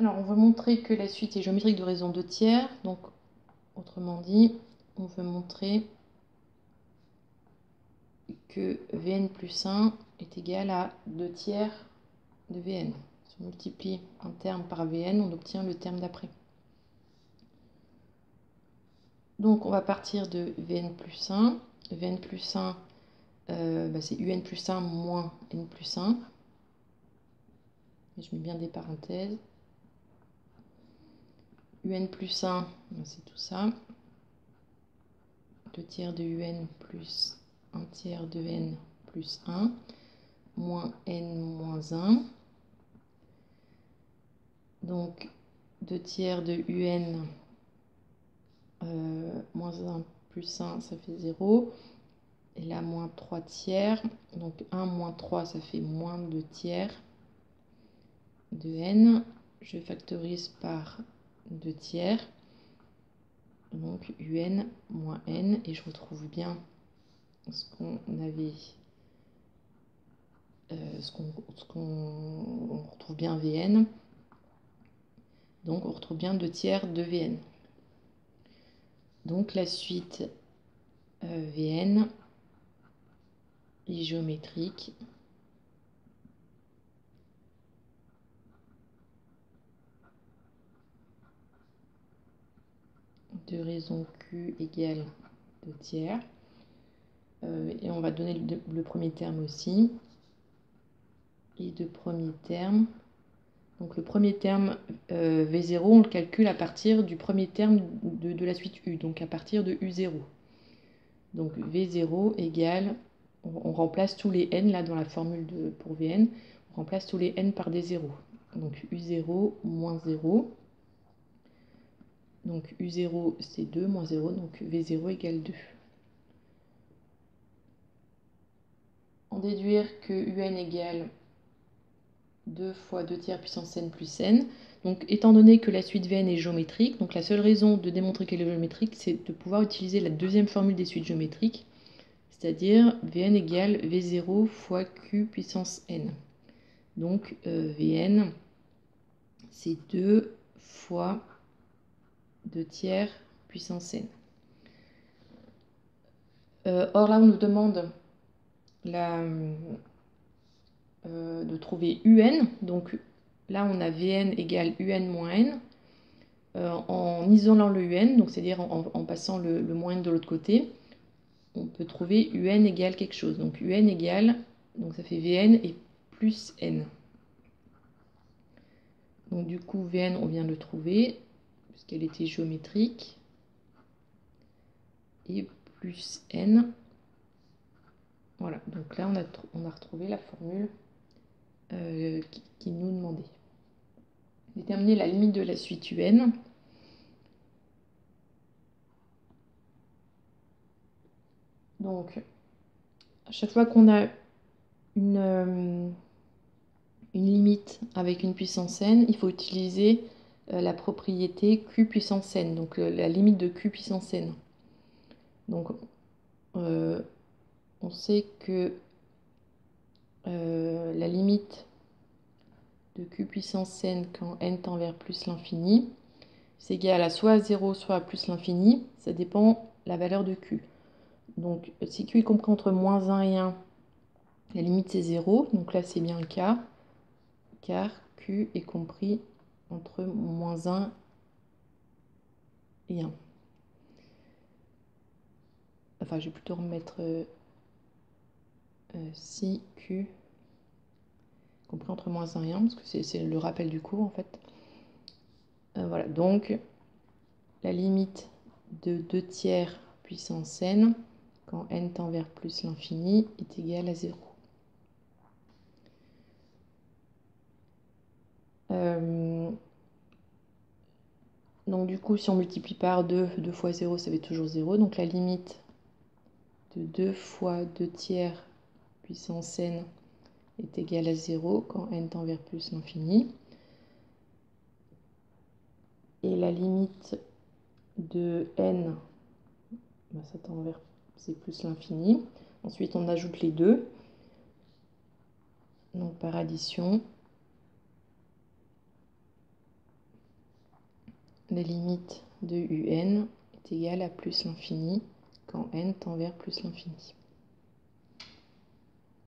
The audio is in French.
Alors, on veut montrer que la suite est géométrique de raison 2 tiers. Donc, autrement dit, on veut montrer que Vn plus 1 est égal à 2 tiers de Vn. Si on multiplie un terme par Vn, on obtient le terme d'après. Donc, on va partir de Vn plus 1. Vn plus 1, c'est Un plus 1 moins N plus 1. Et je mets bien des parenthèses. Un plus 1, c'est tout ça. 2 tiers de Un plus 1 tiers de N plus 1, moins N moins 1. Donc, 2 tiers de Un moins 1 plus 1, ça fait 0. Et là, moins 3 tiers. Donc, 1 moins 3, ça fait moins 2 tiers de N. Je factorise par 2 tiers. Donc, Un moins N. Et je retrouve bien ce qu'on avait... on retrouve bien Vn. Donc, on retrouve bien 2 tiers de Vn. Donc, la suite Vn est géométrique de raison Q égale 2 tiers. Et on va donner le premier terme aussi. Et de premier terme. Donc le premier terme V0, on le calcule à partir du premier terme de la suite U, donc à partir de U0. Donc V0 égale, on remplace tous les N là dans la formule pour Vn, on remplace tous les N par des zéros. Donc U0 moins 0. Donc U0 c'est 2 moins 0, donc V0 égale 2. En déduire que Un égale 2 fois 2 tiers puissance n plus n. Donc, étant donné que la suite Vn est géométrique, donc la seule raison de démontrer qu'elle est géométrique, c'est de pouvoir utiliser la deuxième formule des suites géométriques, c'est-à-dire Vn égale V0 fois Q puissance n. Donc, Vn, c'est 2 fois 2 tiers puissance n. Or, là, on nous demande de trouver Un, donc là, on a Vn égale Un moins n. En isolant le Un, donc c'est-à-dire en passant le moins n de l'autre côté, on peut trouver Un égale quelque chose. Donc Un égale, donc ça fait Vn et plus n. Donc du coup, Vn, on vient de le trouver, puisqu'elle était géométrique. Et plus n. Voilà, donc là, on a retrouvé la formule qui nous demandait. Déterminer la limite de la suite Un. Donc, à chaque fois qu'on a une limite avec une puissance n, il faut utiliser la propriété Q puissance n, donc la limite de Q puissance n. Donc, on sait que la limite de Q puissance n quand n tend vers plus l'infini, c'est égal à soit à 0, soit à plus l'infini. Ça dépend de la valeur de Q. Donc, si Q est compris entre moins 1 et 1, la limite c'est 0. Donc là, c'est bien K, car Q est compris entre moins 1 et 1. Enfin, je vais plutôt remettre si Q compris entre moins 1 et 1, parce que c'est le rappel du cours en fait. Voilà, donc la limite de 2 tiers puissance n, quand n tend vers plus l'infini, est égale à 0. Donc du coup, si on multiplie par 2, 2 fois 0, ça fait toujours 0. Donc la limite de 2 fois 2 tiers puissance n est égale à 0 quand n tend vers plus l'infini. Et la limite de n, ça tend vers c'est plus l'infini. Ensuite, on ajoute les deux. Donc par addition, la limite de un est égale à plus l'infini quand n tend vers plus l'infini.